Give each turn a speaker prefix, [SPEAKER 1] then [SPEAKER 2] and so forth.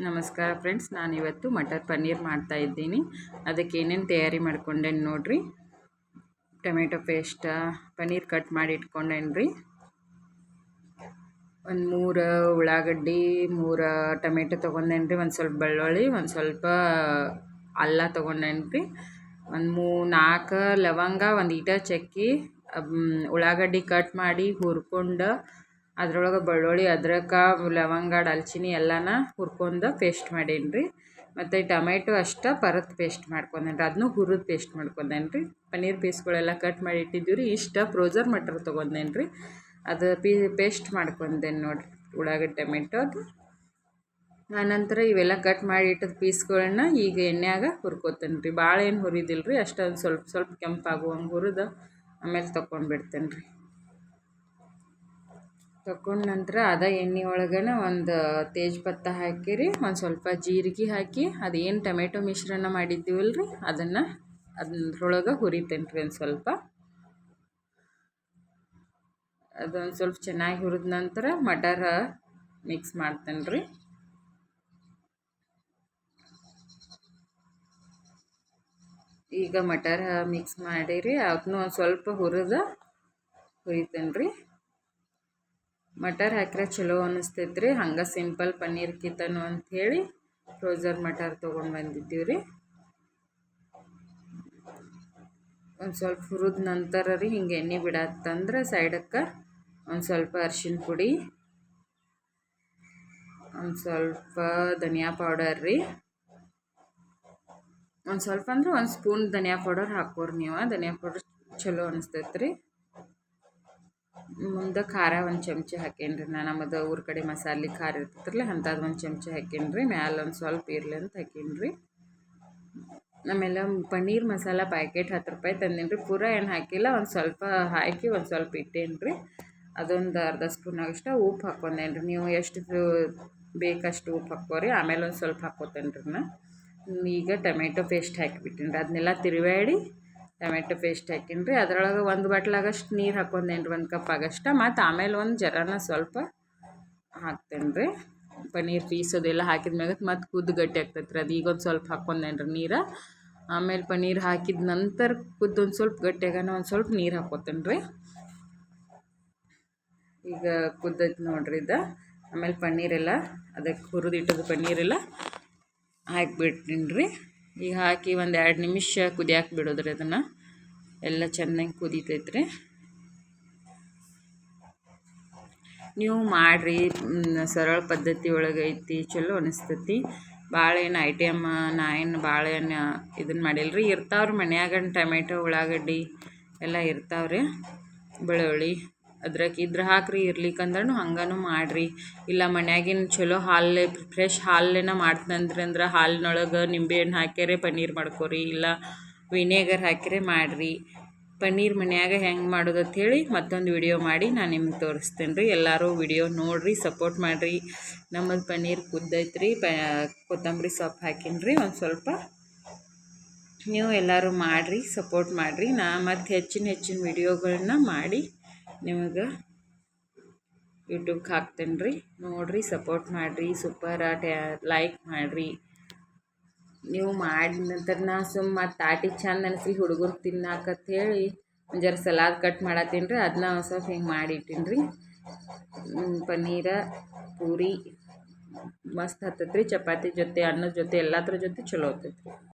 [SPEAKER 1] ನಮಸ್ಕಾರ ಫ್ರೆಂಡ್ಸ್, ನಾನಿವತ್ತು ಮಟರ್ ಪನ್ನೀರ್ ಮಾಡ್ತಾ ಇದ್ದೀನಿ. ಅದಕ್ಕೆ ಏನೇನು ತಯಾರಿ ಮಾಡ್ಕೊಂಡೇನು ನೋಡ್ರಿ. ಟೊಮೆಟೊ ಪೇಸ್ಟ, ಪನ್ನೀರ್ ಕಟ್ ಮಾಡಿ ಇಟ್ಕೊಂಡೇನ್ರಿ. ಒಂದು 3 ಉಳ್ಳಾಗಡ್ಡಿ, 3 ಟೊಮೆಟೊ ತೊಗೊಂಡೇನ್ರಿ. ಒಂದು ಸ್ವಲ್ಪ ಬೆಳ್ಳುಳ್ಳಿ, ಒಂದು ಸ್ವಲ್ಪ ಅಲ್ಲ ತೊಗೊಂಡೇನ್ರಿ. ಒಂದು 4 ಲವಂಗ, ಒಂದು ಈಟ ಚಕ್ಕಿ, ಉಳ್ಳಾಗಡ್ಡಿ ಕಟ್ ಮಾಡಿ ಹುರ್ಕೊಂಡು ಅದ್ರೊಳಗೆ ಬೆಳ್ಳುಳ್ಳಿ, ಅದ್ರಕ, ಲವಂಗ, ದಾಲ್ಚಿನ್ನಿ ಎಲ್ಲನ ಹುರ್ಕೊಂಡು ಪೇಸ್ಟ್ ಮಾಡೇನ್ರಿ. ಮತ್ತು ಟೊಮೆಟೊ ಅಷ್ಟೇ ಪರತ್ ಪೇಸ್ಟ್ ಮಾಡ್ಕೊಂಡೇನ್ರಿ. ಅದನ್ನೂ ಹುರಿದು ಪೇಸ್ಟ್ ಮಾಡ್ಕೊಂಡೇನ್ರಿ. ಪನ್ನೀರ್ ಪೀಸ್ಗಳೆಲ್ಲ ಕಟ್ ಮಾಡಿ ಇಟ್ಟಿದ್ದೀವಿ ರೀ. ಇಷ್ಟ ಫ್ರೋಜನ್ ಮಟರ್ ತೊಗೊಂಡೇನ್ರಿ. ಅದು ಪೇಸ್ಟ್ ಮಾಡ್ಕೊಂಡೇನು ನೋಡಿರಿ, ಉಳ್ಳಾಗಡ್ಡಿ ಟೊಮೆಟೊದು. ಆನಂತರ ಇವೆಲ್ಲ ಕಟ್ ಮಾಡಿ ಇಟ್ಟಿದ ಪೀಸ್ಗಳನ್ನ ಈಗ ಎಣ್ಣೆಯಾಗ ಹುರ್ಕೋತೇನೆ ರೀ. ಭಾಳ ಏನು ಹುರಿದಿಲ್ಲ ರೀ, ಅಷ್ಟೊಂದು ಸ್ವಲ್ಪ ಕೆಂಪಾಗುವಂಗೆ ಹುರಿದು ಆಮೇಲೆ ತೊಗೊಂಡ್ಬಿಡ್ತೇನೆ ರೀ. ತಗೊಂಡ ನಂತರ ಅದೇ ಎಣ್ಣೆ ಒಳಗನೆ ಒಂದು ತೇಜ್ಪತ್ತ ಹಾಕಿರಿ, ಒಂದು ಸ್ವಲ್ಪ ಜೀರಿಗೆ ಹಾಕಿ ಅದೇನು ಟೊಮೆಟೊ ಮಿಶ್ರಣ ಮಾಡಿದ್ದೀವಲ್ಲ ರೀ ಅದ್ರೊಳಗೆ ಹುರಿತೇನೆ ರೀ. ಅದೊಂದು ಸ್ವಲ್ಪ ಚೆನ್ನಾಗಿ ಹುರಿದ ನಂತರ ಮಟರ ಮಿಕ್ಸ್ ಮಾಡ್ತೇನೆ ರೀ. ಈಗ ಮಟರ್ ಮಿಕ್ಸ್ ಮಾಡಿರಿ, ಅದನ್ನೂ ಒಂದು ಸ್ವಲ್ಪ ಹುರಿತೇನೆ ರೀ. ಮಟರ್ ಹಾಕಿದ್ರೆ ಚಲೋ ಅನ್ನಿಸ್ತೈತೆ ರೀ. ಹಂಗೆ ಸಿಂಪಲ್ ಪನ್ನೀರ್ ಕಿತನು ಅಂಥೇಳಿ ಫ್ರೋಜನ್ ಮಟರ್ ತೊಗೊಂಡು ಬಂದಿದ್ದೀವಿ ರೀ. ಒಂದು ಸ್ವಲ್ಪ ಹುರಿದ ನಂತರ ರೀ ಹಿಂಗೆ ಎಣ್ಣೆ ಬಿಡತ್ತಂದ್ರೆ ಸೈಡಕ್ಕೆ ಒಂದು ಸ್ವಲ್ಪ ಅರಿಶಿನ ಪುಡಿ, ಒಂದು ಸ್ವಲ್ಪ ಧನಿಯಾ ಪೌಡರ್ ರೀ. ಒಂದು ಸ್ವಲ್ಪ ಅಂದ್ರೆ 1 ಸ್ಪೂನ್ ಧನಿಯಾ ಪೌಡರ್ ಹಾಕೋರಿ ನೀವು. ಧನಿಯಾ ಪೌಡರ್ ಚಲೋ ಅನಿಸ್ತೈತೆ ರೀ. ಮುಂದೆ ಖಾರ 1 ಚಮಚ ಹಾಕೇನಿ ರೀ. ನಮ್ಮದು ಊರ ಕಡೆ ಮಸಾಲೆ ಖಾರ ಇರ್ತೈತ್ರಲ್ಲ ಅಂಥದ್ದು 1 ಚಮಚ ಹಾಕೇನಿ ರೀ. ಮ್ಯಾಲೆ ಒಂದು ಸ್ವಲ್ಪ ಇರಲಿ ಅಂತ ಹಾಕೀನಿ ರೀ. ಆಮೇಲೆ ಪನ್ನೀರ್ ಮಸಾಲ ಪ್ಯಾಕೆಟ್ 10 ರೂಪಾಯಿ ತಂದೀನಿ ರೀ. ಪೂರ ಏನು ಹಾಕಿಲ್ಲ, ಒಂದು ಸ್ವಲ್ಪ ಹಾಕಿ ಒಂದು ಸ್ವಲ್ಪ ಇಟ್ಟೇನಿ ರೀ. ಅದೊಂದು ಅರ್ಧ ಸ್ಪೂನ್ ಆಗಷ್ಟು ಉಪ್ಪು ಹಾಕ್ಕೊಂಡೇನಿ ರೀ. ನೀವು ಎಷ್ಟು ಬೇಕಷ್ಟು ಉಪ್ಪು ಹಾಕ್ಕೋರಿ. ಆಮೇಲೆ ಒಂದು ಸ್ವಲ್ಪ ಹಾಕ್ಕೋತೇನೆ ರೀ ನಾನು. ಈಗ ಟೊಮೆಟೊ ಪೇಸ್ಟ್ ಹಾಕಿಬಿಟ್ಟಿನಿ ರೀ. ಅದನ್ನೆಲ್ಲ ತಿರುವಾಡಿ ಟೊಮೆಟೊ ಪೇಸ್ಟ್ ಹಾಕೀನಿ ರೀ. ಅದರೊಳಗೆ 1 ಬಟ್ಲಾಗಷ್ಟು ನೀರು ಹಾಕ್ಕೊಂಡೇನಿ ರೀ, 1 ಕಪ್ ಆಗಷ್ಟು. ಮತ್ತು ಆಮೇಲೆ ಒಂದು ಜರನ ಸ್ವಲ್ಪ ಹಾಕ್ತೇನೆ ರೀ. ಪನ್ನೀರ್ ಪೀಸ್ ಅದೆಲ್ಲ ಹಾಕಿದ ಮ್ಯಾಗ ಮತ್ತು ಕುದ್ದು ಗಟ್ಟಿ ಆಗ್ತೈತೆ ರೀ. ಅದು ಈಗ ಒಂದು ಸ್ವಲ್ಪ ಹಾಕ್ಕೊಂಡೇನಿ ರೀ ನೀರು. ಆಮೇಲೆ ಪನ್ನೀರ್ ಹಾಕಿದ ನಂತರ ಕುದ್ದು ಒಂದು ಸ್ವಲ್ಪ ಗಟ್ಟಿಯಾಗನ ಒಂದು ಸ್ವಲ್ಪ ನೀರು ಹಾಕ್ಕೋತೇನೆ ರೀ. ಈಗ ಕುದ್ದೈತೆ ನೋಡ್ರಿ ಇದು. ಆಮೇಲೆ ಪನ್ನೀರೆಲ್ಲ ಅದಕ್ಕೆ ಹುರಿದಿಟ್ಟದು ಪನ್ನೀರೆಲ್ಲ ಹಾಕಿಬಿಡ್ತೀನಿ ರೀ. ಈಗ ಹಾಕಿ ಒಂದು 2 ನಿಮಿಷ ಕುದಿಯಾಕೆ ಬಿಡೋದ್ರಿ. ಅದನ್ನು ಎಲ್ಲ ಚೆನ್ನಾಗಿ ಕುದೀತೈತೆ ರೀ. ನೀವು ಮಾಡಿರಿ, ಸರಳ ಪದ್ಧತಿ ಒಳಗೆ ಐತಿ, ಚಲೋ ಅನಿಸ್ತೈತಿ. ಭಾಳ ಏನು ಐಟಮ್ ನಾ ಏನು ಭಾಳ ಏನು ಇದನ್ನು ಮಾಡಿಲ್ಲ ರೀ. ಇರ್ತಾವ್ರಿ ಮನ್ಯಾಗ ಟೊಮೆಟೊ, ಉಳ್ಳಾಗಡ್ಡಿ ಎಲ್ಲ ಇರ್ತಾವ್ರಿ. ಬೆಳ್ಳುಳ್ಳಿ ಅದ್ರಾಗ ಇದ್ರೆ ಹಾಕ್ರಿ, ಇರ್ಲಿಕ್ಕಂದ್ರೂ ಹಂಗನೂ ಮಾಡಿರಿ. ಇಲ್ಲ ಮನ್ಯಾಗಿನ ಚಲೋ ಹಾಲು, ಫ್ರೆಶ್ ಹಾಲೇನ ಮಾಡ್ತಂದ್ರಿ ಅಂದ್ರೆ ಹಾಲಿನೊಳಗೆ ನಿಂಬೆಹಣ್ಣು ಹಾಕ್ಯಾರೆ ಪನ್ನೀರ್ ಮಾಡ್ಕೊರಿ, ಇಲ್ಲ ವಿನೇಗರ್ ಹಾಕಿರೆ ಮಾಡಿರಿ. ಪನ್ನೀರ್ ಮನ್ಯಾಗ ಹೆಂಗೆ ಮಾಡೋದು ಅಂಥೇಳಿ ಮತ್ತೊಂದು ವಿಡಿಯೋ ಮಾಡಿ ನಾನು ನಿಮ್ಗೆ ತೋರಿಸ್ತೇನೆ ರೀ. ಎಲ್ಲರೂ ವಿಡಿಯೋ ನೋಡಿರಿ, ಸಪೋರ್ಟ್ ಮಾಡಿರಿ. ನಮ್ಮದು ಪನ್ನೀರ್ ಕುದ್ದೈತೆ ರೀ. ಕೊತ್ತಂಬರಿ ಸೊಪ್ಪು ಹಾಕೀನಿ ರೀ ಒಂದು ಸ್ವಲ್ಪ. ನೀವು ಎಲ್ಲರೂ ಮಾಡಿರಿ, ಸಪೋರ್ಟ್ ಮಾಡಿರಿ. ನಾ ಮತ್ತು ಹೆಚ್ಚಿನ ವಿಡಿಯೋಗಳನ್ನ ಮಾಡಿ ನಿಮಗೆ ಯೂಟ್ಯೂಬ್ಗೆ ಹಾಕ್ತೇನೆ ರೀ. ನೋಡಿರಿ, ಸಪೋರ್ಟ್ ಮಾಡಿರಿ. ಸೂಪರ್ ಲೈಕ್ ಮಾಡಿರಿ. ನೀವು ಮಾಡಿದ ನಂತರ ನಾ ಮತ್ತು ತಾಟಿಗೆ ಚಂದ ಅನಿಸ್ಲಿ ಹುಡುಗರು ತಿನ್ನಾಕಂತ ಹೇಳಿ ಒಂದು ಜರ ಸಲಾದ್ ಕಟ್ ಮಾಡತ್ತೀನಿ ರೀ. ಅದನ್ನ ಒಂದು ಸ್ವಲ್ಪ ಹಿಂಗೆ ಮಾಡಿಟ್ಟೀನಿ ರೀ. ಪನ್ನೀರ ಪೂರಿ ಮಸ್ತ್ ಹತ್ತೈತೆ ರೀ. ಚಪಾತಿ ಜೊತೆ, ಅನ್ನದ ಜೊತೆ ಎಲ್ಲದ್ರ ಜೊತೆ ಚಲೋ ಹತ್ತೈತೆ ರೀ.